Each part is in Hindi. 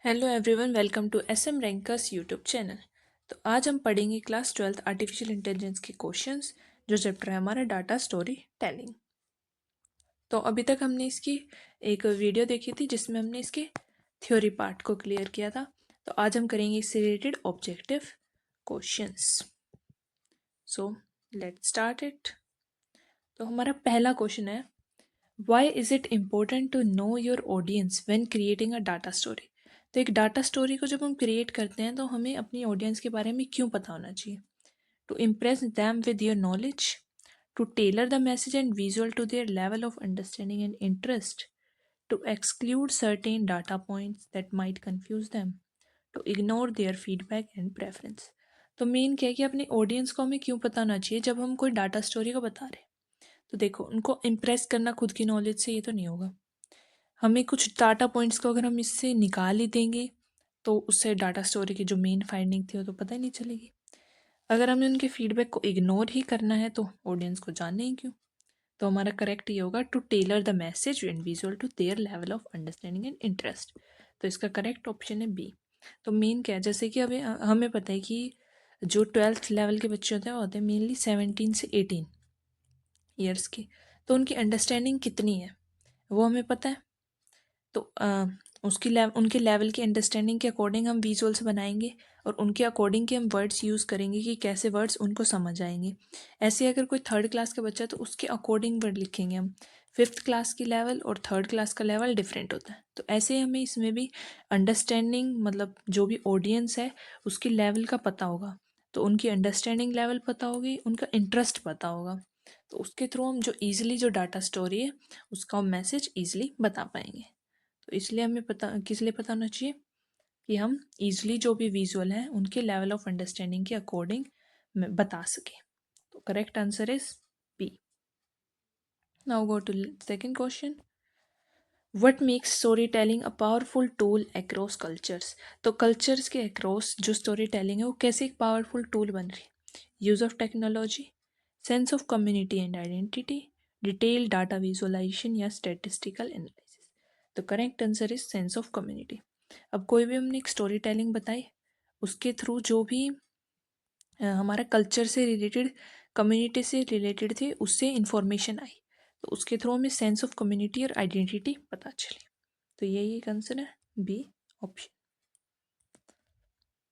Hello everyone, welcome to S M rankers YouTube channel. तो आज हम पढ़ेंगे क्लास 12th आर्टिफिशियल इंटेलिजेंस के क्वेश्चंस, जो चैप्टर है हमारा डाटा स्टोरी टेलिंग। तो अभी तक हमने इसकी एक वीडियो देखी थी जिसमें हमने इसके थ्योरी पार्ट को क्लियर किया था। तो आज हम करेंगे इससे related objective questions. So let's start it. तो हमारा पहला क्वेश्चन है, why is it important to know your audience when creating a data story. तो एक डाटा स्टोरी को जब हम क्रिएट करते हैं तो हमें अपनी ऑडियंस के बारे में क्यों पता होना चाहिए? To impress them with your knowledge, to tailor the message and visual to their level of understanding and interest, to exclude certain data points that might confuse them, to ignore their feedback and preference. तो मेन क्या है कि अपनी ऑडियंस को हमें क्यों पता होना चाहिए जब हम कोई डाटा स्टोरी को बता रहे हैं। तो देखो, उनको इम्प्रेस करना खुद की नॉलेज से ये तो नहीं होगा। हमें कुछ डाटा पॉइंट्स को अगर हम इससे निकाल ही देंगे तो उससे डाटा स्टोरी की जो मेन फाइंडिंग थी वो तो पता ही नहीं चलेगी। अगर हमें उनके फीडबैक को इग्नोर ही करना है तो ऑडियंस को जानने ही क्यों। तो हमारा करेक्ट ये होगा, to tailor the message and visual to their level of understanding and interest. तो इसका करेक्ट ऑप्शन है बी। तो मेन क्या है, जैसे कि अभी हमें पता है कि जो 12th लेवल के बच्चे होते हैं वो होते हैं मेनली 17 से 18 ईयर्स के। तो उनकी अंडरस्टैंडिंग कितनी है वो हमें पता है। तो उनके लेवल की अंडरस्टैंडिंग के अकॉर्डिंग हम विजुअल्स बनाएंगे और उनके अकॉर्डिंग के हम वर्ड्स यूज़ करेंगे कि कैसे वर्ड्स उनको समझ आएंगे। ऐसे अगर कोई 3rd क्लास का बच्चा है तो उसके अकॉर्डिंग वर्ड लिखेंगे हम। 5th क्लास की लेवल और 3rd क्लास का लेवल डिफरेंट होता है। तो ऐसे हमें इसमें भी अंडरस्टैंडिंग, मतलब जो भी ऑडियंस है उसके लेवल का पता होगा। तो उनकी अंडरस्टैंडिंग लेवल पता होगी, उनका इंटरेस्ट पता होगा। तो उसके थ्रू हम जो डाटा स्टोरी है उसका हम मैसेज ईजिली बता पाएंगे। तो इसलिए हमें पता, किस लिए पता होना चाहिए कि हम ईजिली जो भी विजुअल हैं उनके लेवल ऑफ अंडरस्टैंडिंग के अकॉर्डिंग बता सकें। तो correct answer is B. Now go to second question, what makes storytelling a powerful tool across cultures. तो कल्चर्स के अक्रॉस जो स्टोरी टेलिंग है वो कैसे एक पावरफुल टूल बन रही है? Use of technology, sense of community and identity, detail data visualization या स्टेटिस्टिकल एनालिसिस। तो correct answer is sense of community. अब कोई भी हमने एक स्टोरी टेलिंग बताई, उसके थ्रू जो भी हमारा कल्चर से रिलेटेड, कम्युनिटी से रिलेटेड थे, उससे इंफॉर्मेशन आई, तो उसके थ्रू हमें सेंस ऑफ कम्युनिटी और आइडेंटिटी पता चली। तो यही एक आंसर है, बी ऑप्शन।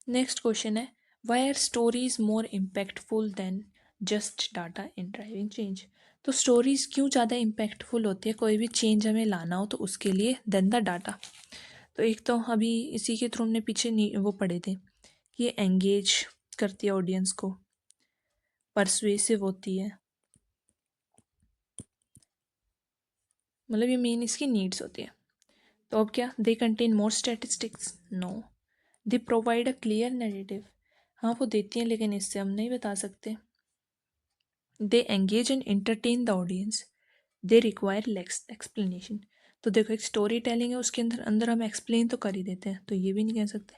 नेक्स्ट क्वेश्चन है, why are stories more impactful than just data in driving change. तो स्टोरीज क्यों ज़्यादा इम्पैक्टफुल होती है कोई भी चेंज हमें लाना हो तो उसके लिए, देन द डाटा। तो एक तो अभी इसी के थ्रू हमने पीछे वो पढ़े थे कि ये एंगेज करती है ऑडियंस को, परसुएसिव होती है, मतलब ये मेन इसकी नीड्स होती है। तो अब क्या, they contain more statistics, no. They provide a clear narrative, हाँ वो देती हैं लेकिन इससे हम नहीं बता सकते। They engage and entertain the audience, they require lax explanation. तो देखो, एक स्टोरी टेलिंग है, उसके अंदर अंदर हम एक्सप्लेन तो कर ही देते हैं, तो ये भी नहीं कह सकते।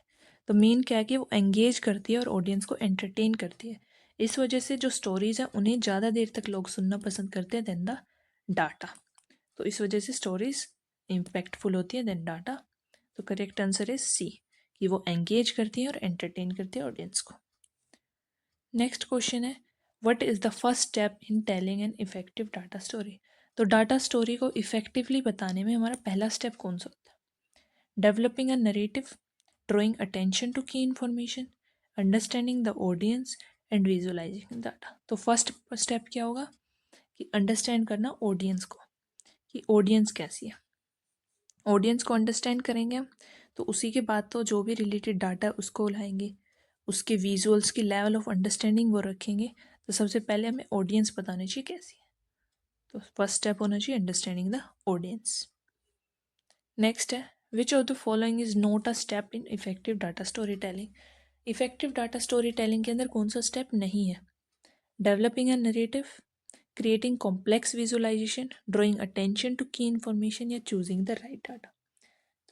तो मेन क्या है कि वो एंगेज करती है और ऑडियंस को एंटरटेन करती है। इस वजह से जो स्टोरीज हैं उन्हें ज़्यादा देर तक लोग सुनना पसंद करते हैं देन द डाटा। तो इस वजह से स्टोरीज इम्पैक्टफुल होती है देन डाटा। तो करेक्ट आंसर इज सी, कि वो एंगेज करती है और एंटरटेन करती है ऑडियंस को। नेक्स्ट क्वेश्चन है, what is the first step in telling an effective data story. तो डाटा स्टोरी को इफेक्टिवली बताने में हमारा पहला स्टेप कौन सा होता है? Developing a narrative, drawing attention to key information, understanding the audience and visualising data. तो फर्स्ट स्टेप क्या होगा कि अंडरस्टैंड करना ऑडियंस को, कि ऑडियंस कैसी है। ऑडियंस को अंडरस्टैंड करेंगे हम, तो उसी के बाद तो जो भी रिलेटेड डाटा है उसको लाएंगे, उसके विजुअल्स की लेवल ऑफ अंडरस्टैंडिंग वो रखेंगे। तो सबसे पहले हमें ऑडियंस बतानी चाहिए कैसी है। तो फर्स्ट स्टेप होना चाहिए अंडरस्टैंडिंग द ऑडियंस। नेक्स्ट है, which of the following is not a step in effective data story telling. Effective data story telling के अंदर कौन सा स्टेप नहीं है? Developing a narrative, creating complex visualization, drawing attention to key information या चूजिंग द राइट डाटा।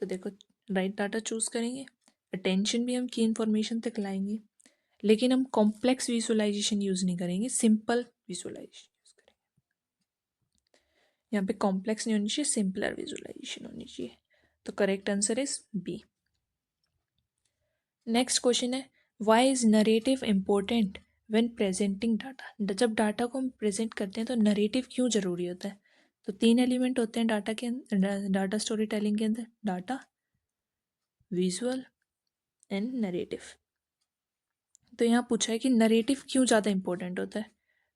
तो देखो, राइट डाटा चूज करेंगे, अटेंशन भी हम की इंफॉर्मेशन तक लाएंगे, लेकिन हम कॉम्प्लेक्स विजुअलाइजेशन यूज नहीं करेंगे, सिंपल विजुअलाइजेशन यूज करेंगे। यहाँ पे कॉम्प्लेक्स नहीं होनी चाहिए, सिंपलर विजुअलाइजेशन होनी चाहिए। तो correct answer is B. Next question है, why is narrative important when presenting data. जब डाटा को हम प्रेजेंट करते हैं तो नरेटिव क्यों ज़रूरी होता है? तो तीन एलिमेंट होते हैं डाटा के अंदर, डाटा स्टोरी टेलिंग के अंदर, डाटा, विजुअल एंड नरेटिव। तो यहाँ पूछा है कि नरेटिव क्यों ज़्यादा इंपॉर्टेंट होता है।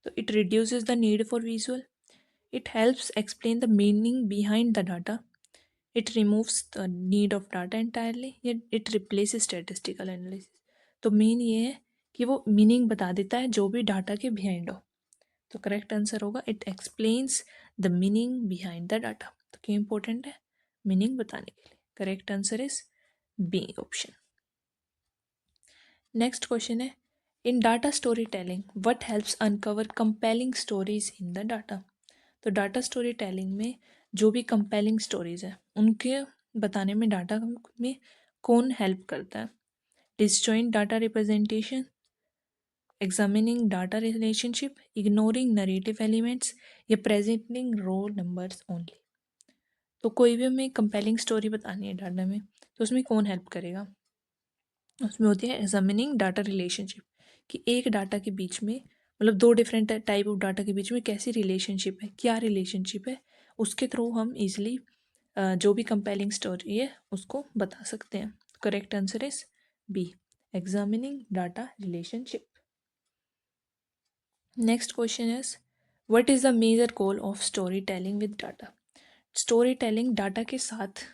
तो it reduces the need for visual, it helps explain the meaning behind the data, it removes the need of data entirely, या इट रिप्लेस स्टेटिस्टिकल एनालिसिस। तो मेन ये है कि वो मीनिंग बता देता है जो भी डाटा के बिहाइंड हो। तो करेक्ट आंसर होगा it explains the meaning behind the data. तो क्या इंपॉर्टेंट है? मीनिंग बताने के लिए। Correct answer is B option. Next question है, in data story telling what helps uncover compelling stories in the data. तो डाटा स्टोरी टेलिंग में जो भी कंपेलिंग स्टोरीज है उनके बताने में डाटा में कौन हेल्प करता है? Disjoint data representation, examining data relationship, ignoring narrative elements, या प्रेजेंटिंग रो नंबर्स ओनली। तो कोई भी हमें कंपेलिंग स्टोरी बतानी है डाटा में तो उसमें कौन हेल्प करेगा? उसमें होती है एग्जामिनिंग डाटा रिलेशनशिप, कि एक डाटा के बीच में मतलब दो डिफरेंट टाइप ऑफ डाटा के बीच में कैसी रिलेशनशिप है, क्या रिलेशनशिप है, उसके थ्रू हम इजीली जो भी कंपेलिंग स्टोरी है उसको बता सकते हैं। Correct answer is B, examining data relationship. Next question is, what is the major goal of storytelling with data. Story telling data के साथ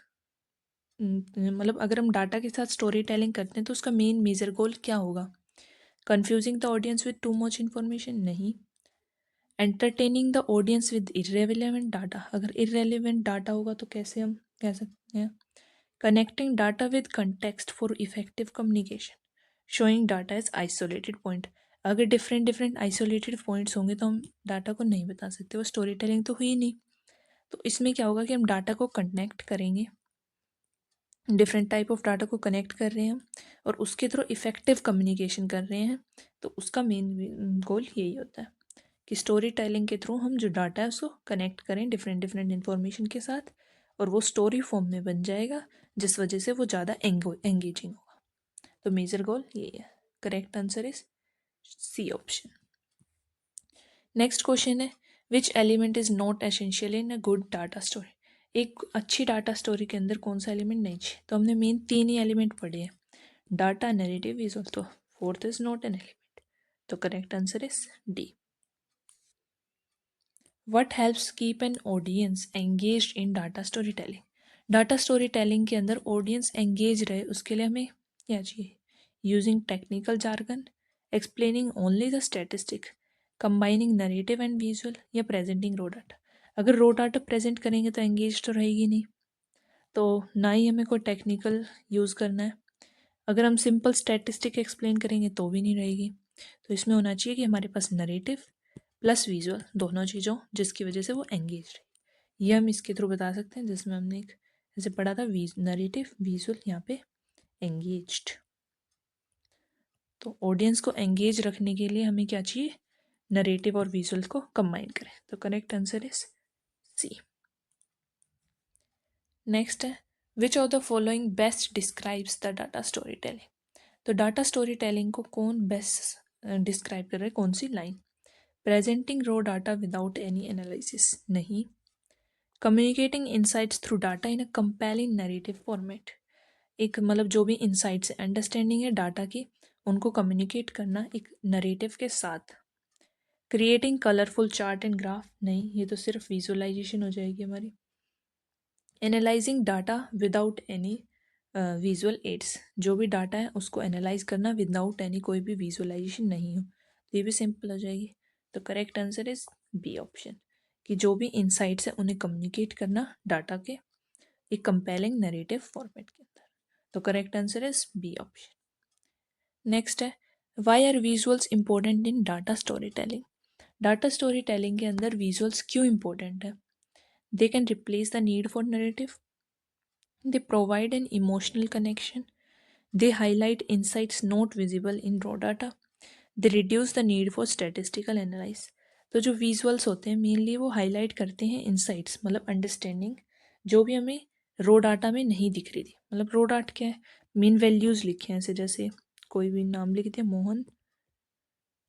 मतलब अगर हम डाटा के साथ स्टोरी टेलिंग करते हैं तो उसका मेन मेजर गोल क्या होगा? Confusing the audience with too much information, नहीं। Entertaining the audience with irrelevant data, अगर इरेलीवेंट डाटा होगा तो कैसे हम कह सकते हैं? Connecting data with context for effective communication, showing data as isolated point. अगर डिफरेंट डिफरेंट आइसोलेटेड पॉइंट्स होंगे तो हम डाटा को नहीं बता सकते, वो स्टोरी टेलिंग तो हुई नहीं। तो इसमें क्या होगा कि हम डाटा को कनेक्ट करेंगे, डिफरेंट टाइप ऑफ डाटा को कनेक्ट कर रहे हैं और उसके थ्रू इफेक्टिव कम्युनिकेशन कर रहे हैं। तो उसका मेन गोल यही होता है कि स्टोरी टेलिंग के थ्रू हम जो डाटा है उसको कनेक्ट करें डिफरेंट डिफरेंट इन्फॉर्मेशन के साथ और वो स्टोरी फॉर्म में बन जाएगा, जिस वजह से वो ज़्यादा एंगेजिंग होगा। तो मेजर गोल यही है। Correct answer is C option. Next question है, which element is not essential in a good data story. एक अच्छी डाटा स्टोरी के अंदर कौन सा एलिमेंट नहीं चाहिए? तो हमने मेन तीन ही एलिमेंट पढ़े हैं, डाटा, नैरेटिव, विजुअल। तो fourth is not an element. तो correct answer is D. What helps keep an audience engaged in data story telling. Data story telling के अंदर ऑडियंस एंगेज रहे उसके लिए हमें क्या चाहिए? Using technical jargon, explaining only the statistic, combining narrative and visual, या प्रेजेंटिंग रो डाटा। अगर रो डाटा प्रेजेंट करेंगे तो एंगेज तो रहेगी नहीं, तो ना ही हमें कोई टेक्निकल यूज़ करना है। अगर हम सिंपल स्टैटिस्टिक एक्सप्लेन करेंगे तो भी नहीं रहेगी। तो इसमें होना चाहिए कि हमारे पास नरेटिव प्लस विजुअल दोनों चीज़ों जिसकी वजह से वो एंगेज रहे। ये हम इसके थ्रू बता सकते हैं जिसमें हमने एक जैसे पढ़ा था नरेटिव विजुअल, यहाँ पे एंगेज्ड। तो ऑडियंस को एंगेज रखने के लिए हमें क्या चाहिए? नरेटिव और विजुअल को कंबाइन करें। तो correct answer is C. Next है, which of the following best describes the data story telling. तो डाटा स्टोरी टेलिंग को कौन बेस्ट डिस्क्राइब कर रहा है, कौन सी line? Presenting raw data without any analysis, नहीं। Communicating insights through data in a compelling narrative format, एक मतलब जो भी इनसाइट्स अंडरस्टैंडिंग है डाटा की उनको कम्युनिकेट करना एक नरेटिव के साथ। Creating colourful chart and graph, नहीं, ये तो सिर्फ विजुअलाइजेशन हो जाएगी हमारी। Analysing data without any visual aids, जो भी डाटा है उसको एनालाइज करना विदाउट एनी कोई भी विजुअलाइजेशन नहीं हो, तो ये भी सिंपल हो जाएगी। तो correct answer is B option, कि जो भी इंसाइट्स है उन्हें कम्युनिकेट करना डाटा के एक कंपेलिंग नरेटिव फॉर्मेट के अंदर। तो correct answer is B option. Next है, why are visuals important in data story telling. Data story telling के अंदर विजुअल्स क्यों इंपॉर्टेंट है? They can replace the need for narrative, they provide an emotional connection, they highlight insights not visible in raw data, they reduce the need for statistical analysis। तो जो विजुअल्स होते हैं मेनली वो हाईलाइट करते हैं इंसाइट्स मतलब अंडरस्टैंडिंग जो भी हमें रो डाटा में नहीं दिख रही थी। मतलब रो डाटा क्या है, मीन वैल्यूज़ लिखे हैं ऐसे, जैसे कोई भी नाम लिख दिया, मोहन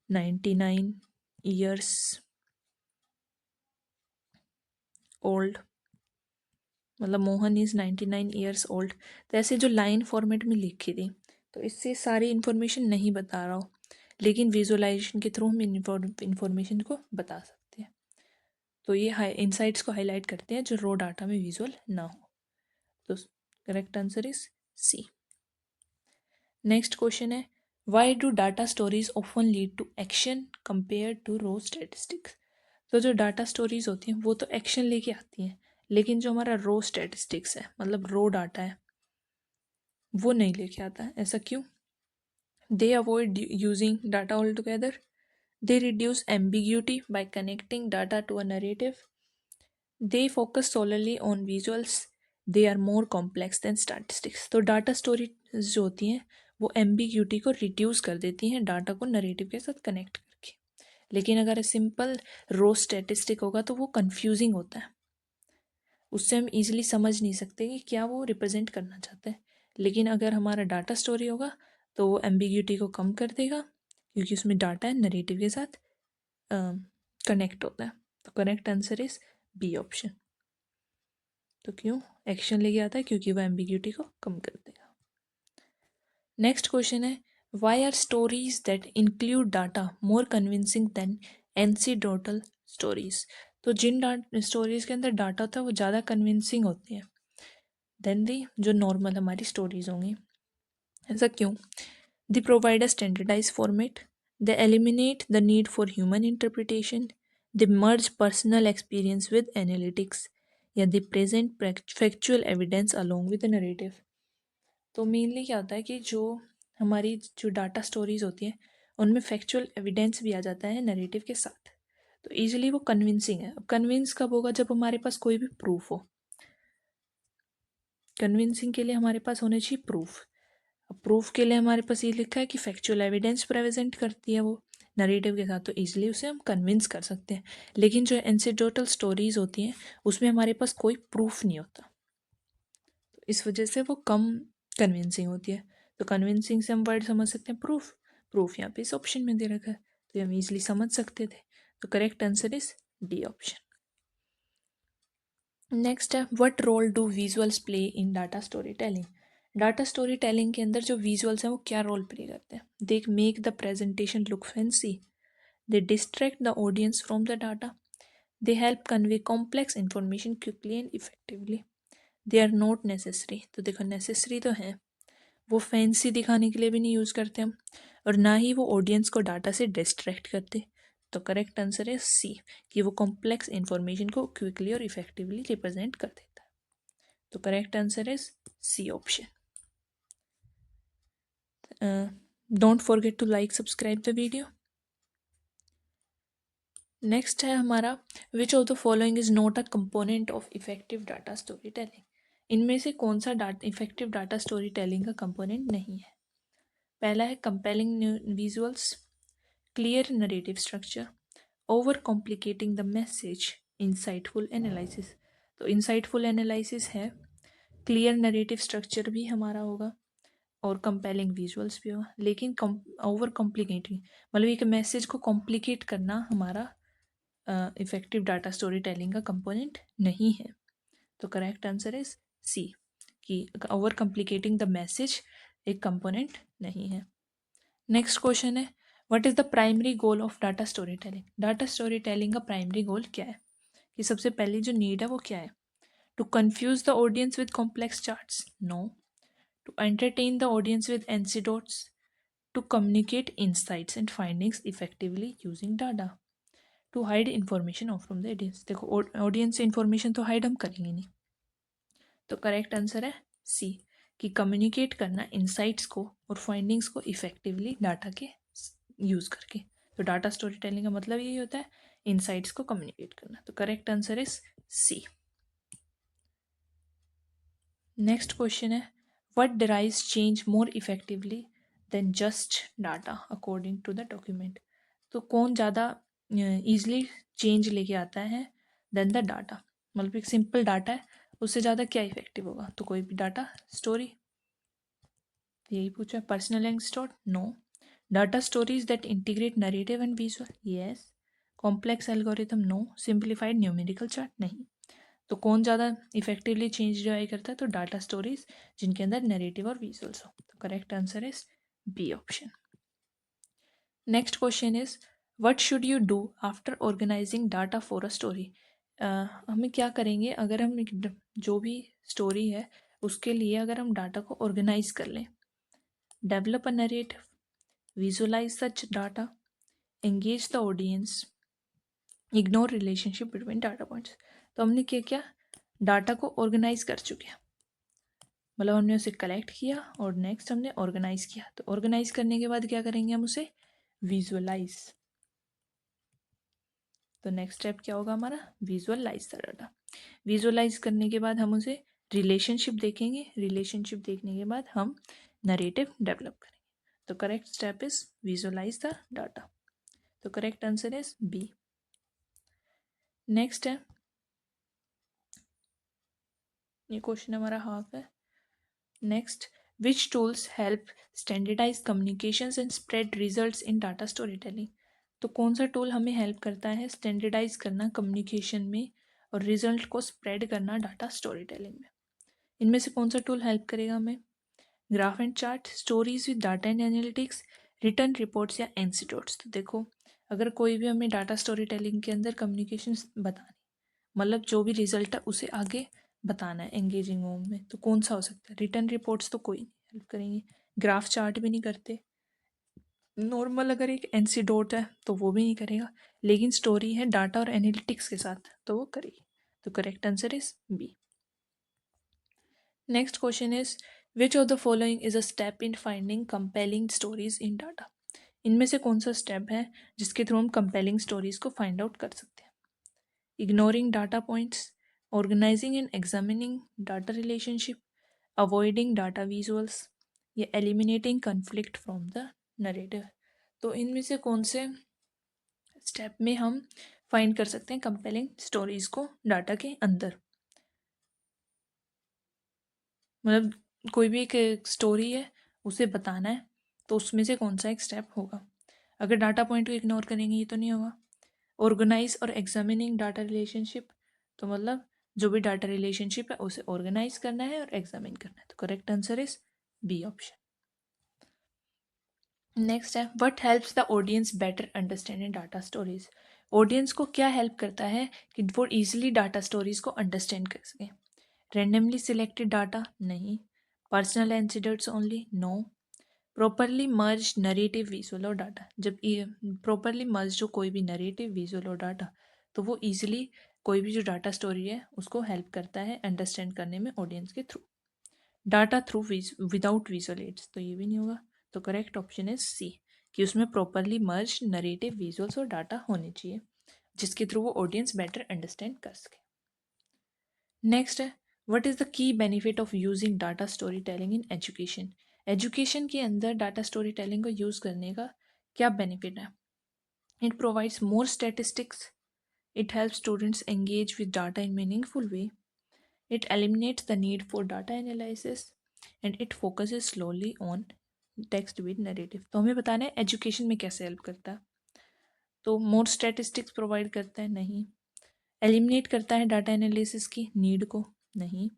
99 ईयर्स ओल्ड, मतलब मोहन इज़ 99 ईयर्स ओल्ड। तो ऐसे जो लाइन फॉर्मेट में लिखी थी, तो इससे सारी इन्फॉर्मेशन नहीं बता रहा हो, लेकिन विजुअलाइजेशन के थ्रू हम इन्फॉर्मेशन को बता सकते हैं। तो ये इनसाइट्स को हाईलाइट करते हैं जो रो डाटा में विजुअल ना हो। तो correct answer is C. Next question है, why do data stories often lead to action compare to raw statistics. तो जो डाटा स्टोरीज होती हैं वो तो एक्शन लेके आती हैं, लेकिन जो हमारा रो स्टेटिस्टिक्स है, मतलब रो डाटा है, वो नहीं लेके आता है। ऐसा क्यों? They avoid using data all together, they reduce ambiguity by connecting data to a narrative, they focus solely on visuals, they are more complex than statistics. तो डाटा स्टोरी जो होती हैं वो एम्बिग्यूटी को रिड्यूस कर देती हैं डाटा को नरेटिव के साथ कनेक्ट करके, लेकिन अगर सिंपल रो स्टैटिस्टिक होगा तो वो कंफ्यूजिंग होता है, उससे हम इजीली समझ नहीं सकते कि क्या वो रिप्रेजेंट करना चाहते हैं। लेकिन अगर हमारा डाटा स्टोरी होगा तो वो एम्बिग्यूटी को कम कर देगा, क्योंकि उसमें डाटा है नरेटिव के साथ कनेक्ट होता है। तो correct answer is B option. तो क्यों एक्शन लेके आता है? क्योंकि वो एम्बिग्यूटी को कम कर देगा। नेक्स्ट क्वेश्चन है, why are stories that include data more convincing than anecdotal stories. तो जिन स्टोरीज के अंदर डाटा होता है वो ज़्यादा कन्विंसिंग होती है देन दी जो नॉर्मल हमारी स्टोरीज होंगी। ऐसा क्यों? They provide a standardise format, they eliminate the need for human interpretation, they merge personal experience with analytics, या they present factual evidence along with narrative. तो मेनली क्या होता है कि जो हमारी जो डाटा स्टोरीज होती हैं उनमें फैक्चुअल एविडेंस भी आ जाता है नरेटिव के साथ, तो ईजिली वो कन्विंसिंग है। अब कन्विंस कब होगा? जब हमारे पास कोई भी प्रूफ हो। कन्विंसिंग के लिए हमारे पास होने चाहिए प्रूफ। अब प्रूफ के लिए हमारे पास ये लिखा है कि फैक्चुअल एविडेंस प्रेजेंट करती है वो नरेटिव के साथ, तो ईजिली उसे हम कन्विंस कर सकते हैं। लेकिन जो एंसिडोटल स्टोरीज होती हैं उसमें हमारे पास कोई प्रूफ नहीं होता, तो इस वजह से वो कम कन्विंसिंग होती है। तो कन्विंसिंग से हम वर्ड समझ सकते हैं प्रूफ, प्रूफ यहाँ पे इस ऑप्शन में दे रखा है, तो ये हम इजिली समझ सकते थे। तो correct answer is D option. Next है, what role do visuals play in data story telling. Data story telling के अंदर जो विजुअल्स हैं वो क्या रोल प्ले करते हैं? They make the presentation look fancy, they distract the audience from the data, they help convey complex information quickly and effectively, they are not necessary. तो देखो नेसेसरी तो है, वो फैंसी दिखाने के लिए भी नहीं यूज़ करते हम, और ना ही वो ऑडियंस को डाटा से डिस्ट्रैक्ट करते। तो करेक्ट आंसर है सी, कि वो कॉम्प्लेक्स इंफॉर्मेशन को क्विकली और इफेक्टिवली रिप्रेजेंट कर देता है। तो correct answer is C option. Don't forget to like subscribe the video. Next है हमारा, which of the following is not a component of effective data story telling. इनमें से कौन सा इफेक्टिव डाटा स्टोरी टेलिंग का कंपोनेंट नहीं है? पहला है compelling visuals, clear narrative structure, over complicating the message, insightful analysis. तो इंसाइटफुल एनालिसिस है, क्लियर नरेटिव स्ट्रक्चर भी हमारा होगा, और कंपेलिंग विजुअल्स भी होगा, लेकिन ओवर कॉम्प्लिकेटिंग मतलब एक मैसेज को कॉम्प्लिकेट करना हमारा इफेक्टिव डाटा स्टोरी टेलिंग का कंपोनेंट नहीं है। तो करेक्ट आंसर इज सी, कि ओवर कॉम्प्लिकेटिंग द मैसेज एक कंपोनेंट नहीं है। नेक्स्ट क्वेश्चन है, what is the primary goal of data story telling. Data story telling का प्राइमरी गोल क्या है? कि सबसे पहली जो नीड है वो क्या है? To confuse the audience with complex charts? No. To entertain the audience with anecdotes? To communicate insights and findings effectively using data? To hide information from the audience? देखो ऑडियंस से इन्फॉर्मेशन तो हाइड हम करेंगे नहीं, तो करेक्ट आंसर है सी, कि कम्युनिकेट करना इंसाइट्स को और फाइंडिंग्स को इफेक्टिवली डाटा के यूज़ करके। तो डाटा स्टोरी टेलिंग का मतलब यही होता है, इंसाइट्स को कम्युनिकेट करना। तो correct answer is C. Next question है, what drives change more effectively than just data according to the document. तो कौन ज़्यादा ईजिली चेंज लेके आता है देन द डाटा? मतलब एक सिंपल डाटा है उससे ज़्यादा क्या इफेक्टिव होगा? तो कोई भी डाटा स्टोरी, यही पूछा। Personal store, no. Data stories that integrate narrative and visual, yes. Complex algorithm, no. Simplified numerical chart, नहीं। तो कौन ज़्यादा इफेक्टिवली चेंज जो है करता है? तो डाटा स्टोरीज जिनके अंदर नरेटिव और विजुअल्स हो। तो correct answer is B option. Next question is what should you do after organizing data for a story. हमें क्या करेंगे अगर हम जो भी स्टोरी है उसके लिए अगर हम डाटा को ऑर्गेनाइज कर लें? Develop a narrative, visualize such data, engage the audience, ignore relationship between data points. तो हमने क्या क्या डाटा को ऑर्गेनाइज कर चुके हैं, मतलब हमने उसे कलेक्ट किया और नेक्स्ट हमने ऑर्गेनाइज किया। तो ऑर्गेनाइज करने के बाद क्या करेंगे? हम उसे विजुअलाइज। तो नेक्स्ट स्टेप क्या होगा हमारा? Visualise the data. विजुअलाइज करने के बाद हम उसे रिलेशनशिप देखेंगे, रिलेशनशिप देखने के बाद हम नरेटिव डेवलप करेंगे। तो correct step is visualise the data. तो correct answer is B. Next है, ये क्वेश्चन हमारा हाफ है। Next, which tools help standardise communications and spread results in data story telling. तो कौन सा टूल हमें हेल्प करता है स्टैंडर्डाइज करना कम्युनिकेशन में और रिजल्ट को स्प्रेड करना डाटा स्टोरी टेलिंग में? इनमें से कौन सा टूल हेल्प करेगा हमें? Graph and chart, stories with data and analytics, return reports या इंस्टीट्यूट्स। तो देखो, अगर कोई भी हमें डाटा स्टोरी टेलिंग के अंदर कम्युनिकेशन बतानी, मतलब जो भी रिजल्ट है उसे आगे बताना है एंगेजिंग मोड में, तो कौन सा हो सकता है? रिटर्न रिपोर्ट्स तो कोई नहीं हेल्प करेंगे, ग्राफ चार्ट भी नहीं करते, नॉर्मल अगर एक एनसीडोट है तो वो भी नहीं करेगा, लेकिन स्टोरी है डाटा और एनालिटिक्स के साथ तो वो करेगी। तो correct answer is B. Next question is which of the following is a step in finding compelling stories in data. इनमें से कौन सा स्टेप है जिसके थ्रू हम कंपेलिंग स्टोरीज को फाइंड आउट कर सकते हैं? Ignoring data points, organizing and examining data relationship, avoiding data visuals या eliminating conflict from the narrative। तो इनमें से कौन से स्टेप में हम फाइंड कर सकते हैं कंपेलिंग स्टोरीज को डाटा के अंदर? मतलब कोई भी एक स्टोरी है उसे बताना है, तो उसमें से कौन सा एक स्टेप होगा? अगर डाटा पॉइंट को इग्नोर करेंगे ये तो नहीं होगा। ऑर्गेनाइज और एग्जामिनिंग डाटा रिलेशनशिप, तो मतलब जो भी डाटा रिलेशनशिप है उसे ऑर्गेनाइज करना है और एग्जामिन करना है। तो correct answer is B option. Next है what helps the audience better understanding data stories. Audience को क्या हेल्प करता है कि वो इजीली डाटा स्टोरीज को अंडरस्टैंड कर सके? रेंडमली सिलेक्टेड डाटा, नहीं। Personal incidents only, no. Properly merge narrative visual और डाटा, जब प्रॉपरली मर्ज जो कोई भी नरेटिव विजुअल और डाटा, तो वो इजीली कोई भी जो डाटा स्टोरी है उसको हेल्प करता है अंडरस्टैंड करने में ऑडियंस के through. Data through without visual aids, तो ये भी नहीं होगा। तो करेक्ट ऑप्शन इज सी, कि उसमें प्रॉपरली मर्ज नरेटिव विजुअल्स और डाटा होने चाहिए जिसके थ्रू वो ऑडियंस बेटर अंडरस्टैंड कर सके। नेक्स्ट है what is the key benefit of using data story telling in education. Education के अंदर डाटा स्टोरी टेलिंग को यूज़ करने का क्या बेनिफिट है? It provides more statistics, it help students engage with data in meaningful way, it eliminates the need for data analysis and it focuses slowly on text with narrative. तो हमें बताना है एजुकेशन में कैसे हेल्प करता है। तो मोर स्टैटिस्टिक्स प्रोवाइड करता है, नहीं। एलिमिनेट करता है डाटा एनालिसिस की नीड को, नहीं।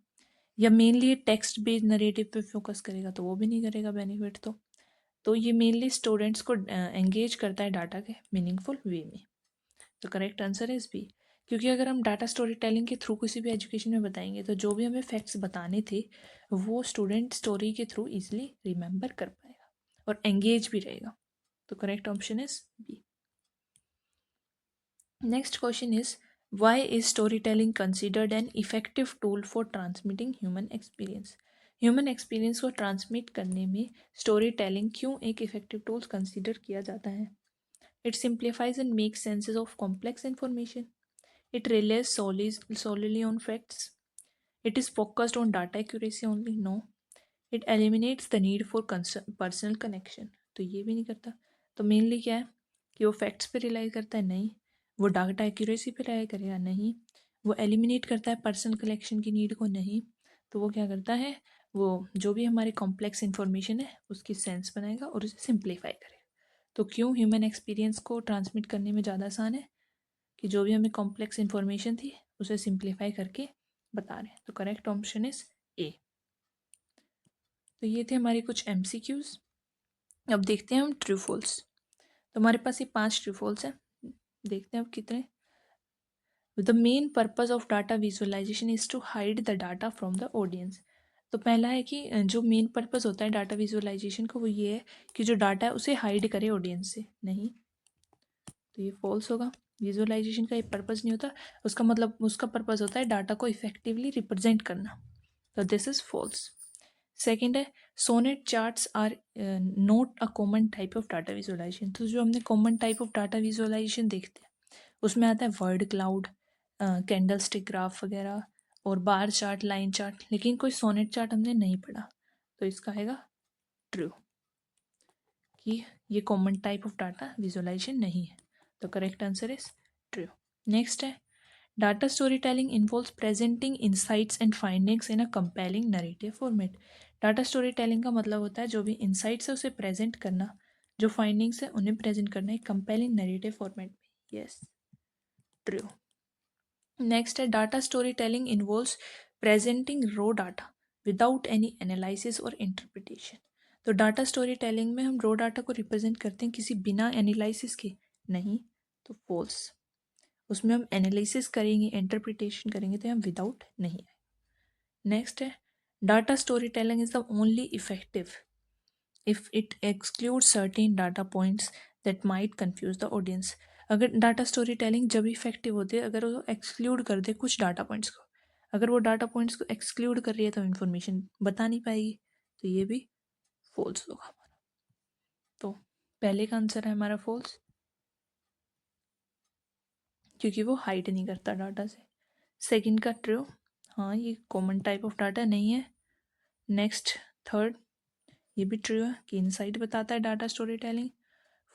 या मेनली टेक्स्ट बेस्ड नरेटिव पे फोकस करेगा, तो वो भी नहीं करेगा बेनिफिट। तो ये मेनली स्टूडेंट्स को एंगेज करता है डाटा के मीनिंगफुल वे में। तो करेक्ट आंसर इज बी, क्योंकि अगर हम डाटा स्टोरी टेलिंग के थ्रू किसी भी एजुकेशन में बताएंगे तो जो भी हमें फैक्ट्स बताने थे वो स्टूडेंट स्टोरी के थ्रू इजिली रिमेंबर कर पाएगा और एंगेज भी रहेगा। तो correct option is B. Next question is why is storytelling considered an effective tool for transmitting human experience. Human experience को ट्रांसमिट करने में स्टोरी टेलिंग क्यों एक इफेक्टिव टूल कंसिडर किया जाता है? It simplifies and makes senses of complex information, it relies solely on facts, it is focused on data accuracy only, no. It eliminates the need for personal connection, तो ये भी नहीं करता। तो मेनली क्या है कि वो फैक्ट्स पे रिलाई करता है, नहीं। वो डाटा एक्यूरेसी पे रिलाई करेगा, नहीं। वो एलिमिनेट करता है पर्सनल कलेक्शन की नीड को, नहीं। तो वो क्या करता है, वो जो भी हमारे कॉम्प्लेक्स इन्फॉर्मेशन है उसकी सेंस बनाएगा और उसे सिंप्लीफाई करेगा। तो क्यों ह्यूमन एक्सपीरियंस को ट्रांसमिट करने में ज़्यादा आसान है, कि जो भी हमें कॉम्प्लेक्स इन्फॉर्मेशन थी उसे सिंप्लीफाई करके बता रहे हैं। तो करेक्ट ऑप्शन इज ए। तो ये थे हमारे कुछ MCQs। अब देखते हैं हम ट्रू फॉल्स। तो हमारे पास ये 5 ट्रू फॉल्स हैं, देखते हैं अब कितने। The main purpose of data visualization is to hide the data from the audience. तो पहला है कि जो मेन पर्पज होता है डाटा विजुअलाइजेशन का वो ये है कि जो डाटा है उसे हाइड करे ऑडियंस से, नहीं। तो ये फॉल्स होगा। विजुअलाइजेशन का ये पर्पज नहीं होता, उसका मतलब उसका पर्पज होता है डाटा को इफेक्टिवली रिप्रेजेंट करना। तो दिस इज फॉल्स। सेकेंड है sonnet charts are not a common type of data visualization. तो जो हमने common type of data visualization देखते हैं उसमें आता है word cloud, candlestick graph वगैरह, और बार चार्ट, लाइन चार्ट, लेकिन कोई सोनेट चार्ट हमने नहीं पढ़ा। तो इसका आएगा ट्रू, कि ये common type of data visualisation नहीं है। तो correct answer is true. Next है data story telling involves presenting insights and findings in a compelling narrative format. Data story telling का मतलब होता है जो भी इंसाइट्स है उसे प्रेजेंट करना, जो फाइंडिंग्स है उन्हें प्रेजेंट करना एक कंपेलिंग नरेटिव फॉर्मेट में। Yes, true. नेक्स्ट है data story telling involves presenting raw data without any analysis और इंटरप्रिटेशन। तो डाटा स्टोरी टेलिंग में हम रो डाटा को रिप्रेजेंट करते हैं किसी बिना एनालिसिस के, नहीं। तो फॉल्स। उसमें हम एनालिसिस करेंगे, इंटरप्रिटेशन करेंगे, तो हम विदाउट नहीं है। नेक्स्ट है data story telling is the only effective if it exclude certain data points that might confuse the audience. अगर डाटा स्टोरी टेलिंग जब इफेक्टिव होती है अगर वो एक्सक्लूड कर दे कुछ डाटा पॉइंट्स को। अगर वो डाटा पॉइंट्स को एक्सक्लूड कर रही है तो इन्फॉर्मेशन बता नहीं पाएगी। तो ये भी फॉल्स होगा हमारा। तो पहले का आंसर है हमारा फॉल्स, क्योंकि वो हाइड नहीं करता डाटा से। सेकंड का ट्रू, हाँ ये कॉमन टाइप ऑफ डाटा नहीं है। नेक्स्ट थर्ड, ये भी ट्रू है कि इनसाइट बताता है डाटा स्टोरी टेलिंग।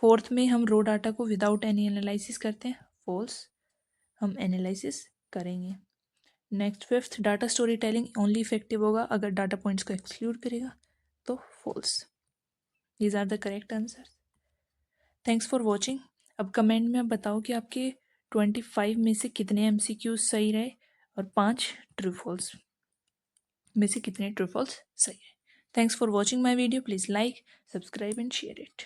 फोर्थ में हम रो डाटा को विदाउट एनी एनालिसिस करते हैं, फॉल्स, हम एनालिसिस करेंगे। Next fifth, data story telling only effective होगा अगर डाटा पॉइंट्स को एक्सक्लूड करेगा, तो false. These are the correct answer. Thanks for watching. अब कमेंट में आप बताओ कि आपके 25 में से कितने MCQs सही रहे और 5 ट्रू फॉल्स में से कितने ट्रू फॉल्स सही है। Thanks for watching my video. Please like, subscribe and share it.